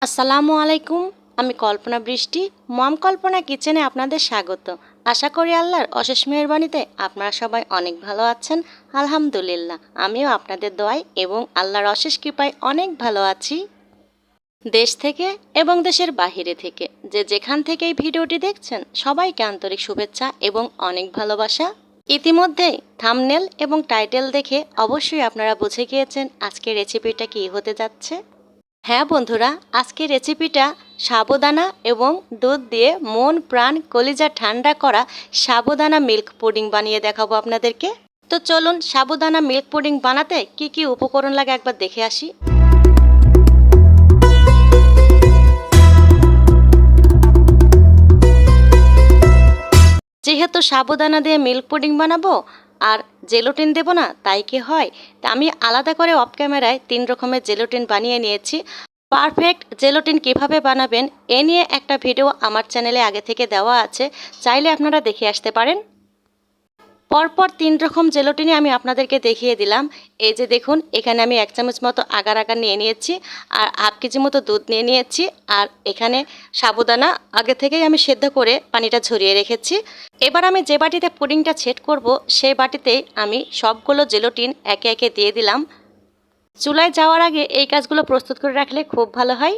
আসসালামু আলাইকুম। আমি কল্পনা বৃষ্টি, মম কল্পনা কিচেনে আপনাদের স্বাগত। আশা করি আল্লাহর অশেষ মেহেরবানিতে আপনারা সবাই অনেক ভালো আছেন। আলহামদুলিল্লাহ, আমিও আপনাদের দোয়ায় এবং আল্লাহর অশেষ কৃপায় অনেক ভালো আছি। দেশ থেকে এবং দেশের বাহিরে থেকে যে যেখান থেকে এই ভিডিওটি দেখছেন সবাইকে আন্তরিক শুভেচ্ছা এবং অনেক ভালোবাসা। ইতিমধ্যেই থাম্বনেল এবং টাইটেল দেখে অবশ্যই আপনারা বুঝে গিয়েছেন আজকের রেসিপিটা কী হতে যাচ্ছে। হ্যাঁ বন্ধুরা, আজকের রেসিপিটা সাবুদানা এবং দুধ দিয়ে মন প্রাণ কলিজা ঠান্ডা করা সাবুদানা মিল্ক পুডিং বানিয়ে দেখাবো আপনাদেরকে। তো চলুন সাবুদানা মিল্ক পুডিং বানাতে কি কি উপকরণ লাগে একবার দেখে আসি। যেহেতু সাবুদানা দিয়ে মিল্ক পুডিং বানাবো আর জেলোটিন দেবো না, তাই কি হয়, তা আমি আলাদা করে অফ ক্যামেরায় 3 রকমের জেলোটিন বানিয়ে নিয়েছি। পারফেক্ট জেলোটিন কিভাবে বানাবেন এ নিয়ে একটা ভিডিও আমার চ্যানেলে আগে থেকে দেওয়া আছে, চাইলে আপনারা দেখে আসতে পারেন। পরপর 3 রকম জেলোটিনই আমি আপনাদেরকে দেখিয়ে দিলাম। এই যে দেখুন, এখানে আমি 1 চামচ মতো আগার আগার নিয়ে নিয়েছি আর হাফ কেজি মতো দুধ নিয়ে নিয়েছি। আর এখানে সাবুদানা আগে থেকেই আমি সেদ্ধ করে পানিটা ঝরিয়ে রেখেছি। এবার আমি যে বাটিতে পুডিংটা সেট করব সেই বাটিতেই আমি সবগুলো জেলোটিন একে একে দিয়ে দিলাম। চুলায় যাওয়ার আগে এই কাজগুলো প্রস্তুত করে রাখলে খুব ভালো হয়।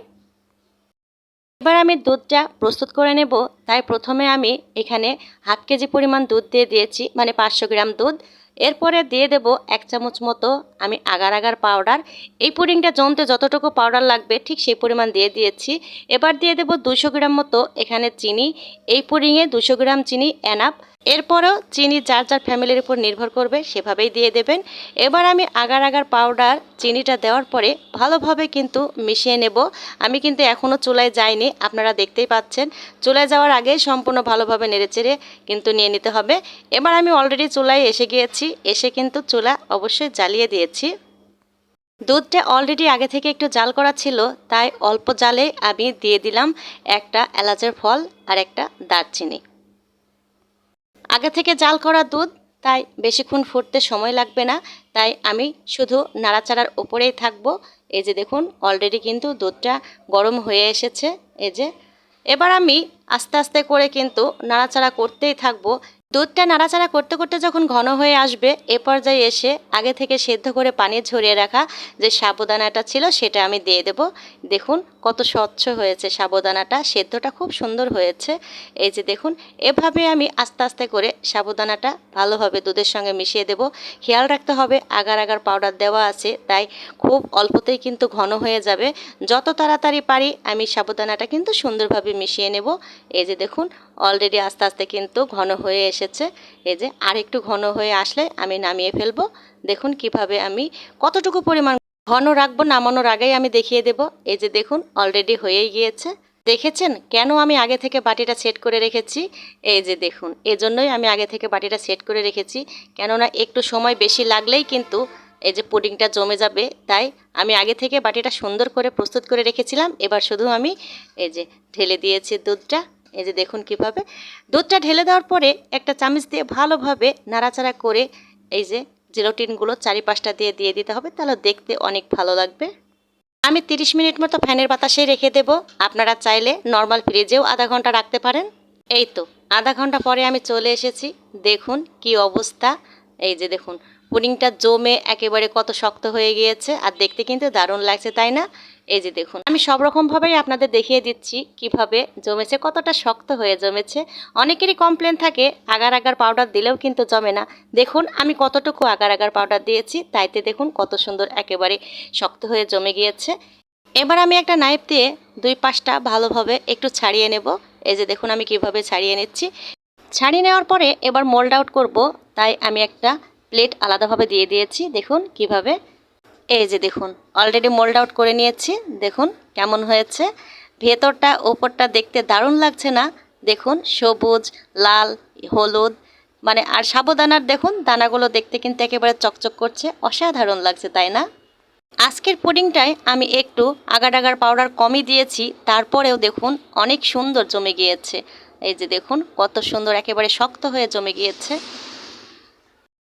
এবার আমি দুধটা প্রস্তুত করে নেব, তাই প্রথমে আমি এখানে হাফ কেজি পরিমাণ দুধ দিয়ে দিয়েছি, মানে 500 গ্রাম দুধ। এরপরে দিয়ে দেব 1 চামচ মতো আমি আগার আগার পাউডার। এই পুডিংটা জমতে যতটুকু পাউডার লাগবে ঠিক সেই পরিমাণ দিয়ে দিয়েছি। এবার দিয়ে দেব 200 গ্রাম মতো এখানে চিনি। এই পুডিংয়ে 200 গ্রাম চিনি এনাফ। এরপরেও চিনি যার যার ফ্যামিলির উপর নির্ভর করবে সেভাবেই দিয়ে দেবেন। এবার আমি আগার আগার পাউডার চিনিটা দেওয়ার পরে ভালোভাবে কিন্তু মিশিয়ে নেব। আমি কিন্তু এখনও চুলায় যাইনি, আপনারা দেখতেই পাচ্ছেন। চুলায় যাওয়ার আগেই সম্পূর্ণ ভালোভাবে নেড়েচেড়ে কিন্তু নিয়ে নিতে হবে। এবার আমি অলরেডি চুলায় এসে গিয়েছি, এসে কিন্তু চুলা অবশ্যই জ্বালিয়ে দিয়েছি। দুধটা অলরেডি আগে থেকে একটু জাল করা ছিল, তাই অল্প জালে আমি দিয়ে দিলাম একটা এলাচের ফল আর একটা দারচিনি। আগে থেকে জাল করা দুধ, তাই বেশিক্ষণ ফুটতে সময় লাগবে না, তাই আমি শুধু নাড়াচাড়ার ওপরেই থাকবো। এই যে দেখুন, অলরেডি কিন্তু দুধটা গরম হয়ে এসেছে। এই যে এবার আমি আস্তে আস্তে করে কিন্তু নাড়াচাড়া করতেই থাকবো। দুধটা নাড়াচাড়া করতে করতে যখন ঘন হয়ে আসবে, এ পর্যায়ে এসে আগে থেকে সেদ্ধ করে পানি ঝরিয়ে রাখা যে সাবুদানাটা ছিল সেটা আমি দিয়ে দেব। দেখুন কত স্বচ্ছ হয়েছে সাবুদানাটা, সেদ্ধটা খুব সুন্দর হয়েছে। এই যে দেখুন, এভাবে আমি আস্তে আস্তে করে সাবুদানাটা ভালোভাবে দুধের সঙ্গে মিশিয়ে দেব। খেয়াল রাখতে হবে আগার আগার পাউডার দেওয়া আছে, তাই খুব অল্পতেই কিন্তু ঘন হয়ে যাবে। যত তাড়াতাড়ি পারি আমি সাবুদানাটা কিন্তু সুন্দরভাবে মিশিয়ে নেব। এই যে দেখুন, অলরেডি আস্তে আস্তে কিন্তু ঘন হয়ে এসেছে। এই যে আর একটু ঘন হয়ে আসলে আমি নামিয়ে ফেলবো। দেখুন কিভাবে আমি কতটুকু পরিমাণ ঘন রাখবো, নামানোর আগেই আমি দেখিয়ে দেব। এই যে দেখুন, অলরেডি হয়েই গিয়েছে। দেখেছেন কেন আমি আগে থেকে বাটিটা সেট করে রেখেছি? এই যে দেখুন, এজন্যই আমি আগে থেকে বাটিটা সেট করে রেখেছি, কেননা একটু সময় বেশি লাগলেই কিন্তু এই যে পুডিংটা জমে যাবে। তাই আমি আগে থেকে বাটিটা সুন্দর করে প্রস্তুত করে রেখেছিলাম। এবার শুধু আমি এই যে ঢেলে দিয়েছি দুধটা। এই যে দেখুন কিভাবে দুধটা ঢেলে দেওয়ার পরে একটা চামচ দিয়ে ভালোভাবে নাড়াচাড়া করে এই যে জেলোটিনগুলো চারিপাশটা দিয়ে দিয়ে দিতে হবে, তাহলে দেখতে অনেক ভালো লাগবে। আমি 30 মিনিট মতো ফ্যানের বাতাসে রেখে দেব। আপনারা চাইলে নর্মাল ফ্রিজেও আধা ঘন্টা রাখতে পারেন। এই তো আধা ঘন্টা পরে আমি চলে এসেছি। দেখুন কি অবস্থা। এই যে দেখুন, পুডিংটা জমে একেবারে কত শক্ত হয়ে গিয়েছে, আর দেখতে কিন্তু দারুণ লাগছে, তাই না? এই যে দেখুন, আমি সব রকমভাবেই আপনাদের দেখিয়ে দিচ্ছি কিভাবে জমেছে, কতটা শক্ত হয়ে জমেছে। অনেকেরই কমপ্লেন থাকে আগার আগার পাউডার দিলেও কিন্তু জমে না। দেখুন আমি কতটুকু আগার আগার পাউডার দিয়েছি, তাইতে দেখুন কত সুন্দর একেবারে শক্ত হয়ে জমে গিয়েছে। এবার আমি একটা নাইফ দিয়ে দুই পাশটা ভালোভাবে একটু ছাড়িয়ে নেব। এই যে দেখুন আমি কিভাবে ছাড়িয়ে নিচ্ছি। ছাড়িয়ে নেওয়ার পরে এবার মোল্ড আউট করব, তাই আমি একটা প্লেট আলাদাভাবে দিয়ে দিয়েছি। দেখুন কিভাবে, এই যে দেখুন অলরেডি মোল্ড আউট করে নিয়েছি। দেখুন কেমন হয়েছে, ভেতরটা ওপরটা দেখতে দারুণ লাগছে না? দেখুন সবুজ, লাল, হলুদ, মানে আর সাবুদানার দেখুন দানাগুলো দেখতে কিন্তু একেবারে চকচক করছে, অসাধারণ লাগছে, তাই না? আজকের পুডিংটায় আমি একটু আগার আগার পাউডার কমই দিয়েছি, তারপরেও দেখুন অনেক সুন্দর জমে গিয়েছে। এই যে দেখুন কত সুন্দর একেবারে শক্ত হয়ে জমে গিয়েছে।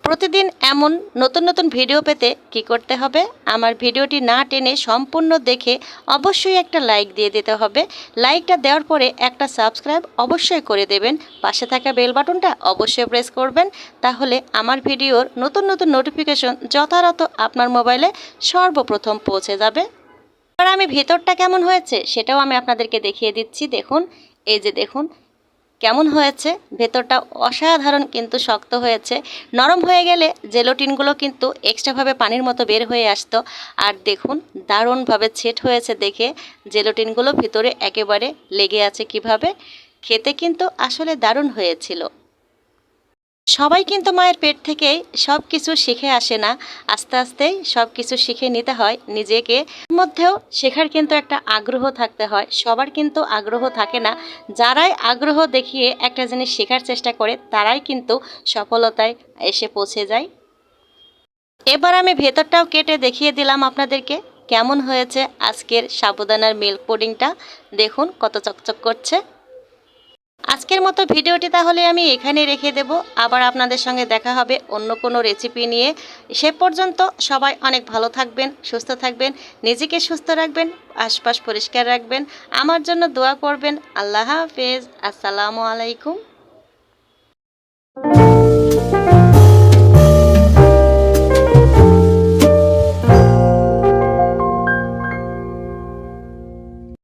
প্রতিদিন এমন নতুন নতুন ভিডিও পেতে কি করতে হবে, আমার ভিডিওটি না টেনে সম্পূর্ণ দেখে অবশ্যই একটা লাইক দিয়ে দিতে হবে। লাইকটা দেওয়ার পরে একটা সাবস্ক্রাইব অবশ্যই করে দেবেন, পাশে থাকা বেল বাটনটা অবশ্যই প্রেস করবেন, তাহলে আমার ভিডিওর নতুন নতুন নোটিফিকেশন যথাযথ আপনার মোবাইলে সর্বপ্রথম পৌঁছে যাবে। আর আমি ভেতরটা কেমন হয়েছে সেটাও আমি আপনাদেরকে দেখিয়ে দিচ্ছি। দেখুন, এই যে দেখুন কেমন হয়েছে, ভেতরটা অসাধারণ কিন্তু শক্ত হয়েছে। নরম হয়ে গেলে জেলোটিনগুলো কিন্তু এক্সট্রাভাবে পানির মতো বের হয়ে আসতো। আর দেখুন দারুণভাবে সেট হয়েছে দেখে, জেলোটিনগুলো ভিতরে একেবারে লেগে আছে কিভাবে। খেতে কিন্তু আসলে দারুণ হয়েছিল। সবাই কিন্তু মায়ের পেট থেকেই সব কিছু শিখে আসে না, আস্তে আস্তেই সব কিছু শিখে নিতে হয় নিজেকে। মধ্যেও শেখার কিন্তু একটা আগ্রহ থাকতে হয়, সবার কিন্তু আগ্রহ থাকে না। যারাই আগ্রহ দেখিয়ে একটা জিনিস শেখার চেষ্টা করে তারাই কিন্তু সফলতায় এসে পৌঁছে যায়। এবার আমি ভেতরটাও কেটে দেখিয়ে দিলাম আপনাদেরকে কেমন হয়েছে আজকের সাবুদানার মিল্ক পুডিংটা। দেখুন কত চকচক করছে। আজকের মতো ভিডিওটি তাহলে আমি এখানে রেখে দেব। আবার আপনাদের সঙ্গে দেখা হবে অন্য কোনো রেসিপি নিয়ে। সে পর্যন্ত সবাই অনেক ভালো থাকবেন, সুস্থ থাকবেন, নিজেকে সুস্থ রাখবেন, আশপাশ পরিষ্কার রাখবেন, আমার জন্য দোয়া করবেন। আল্লাহ হাফেজ। আসসালামু আলাইকুম।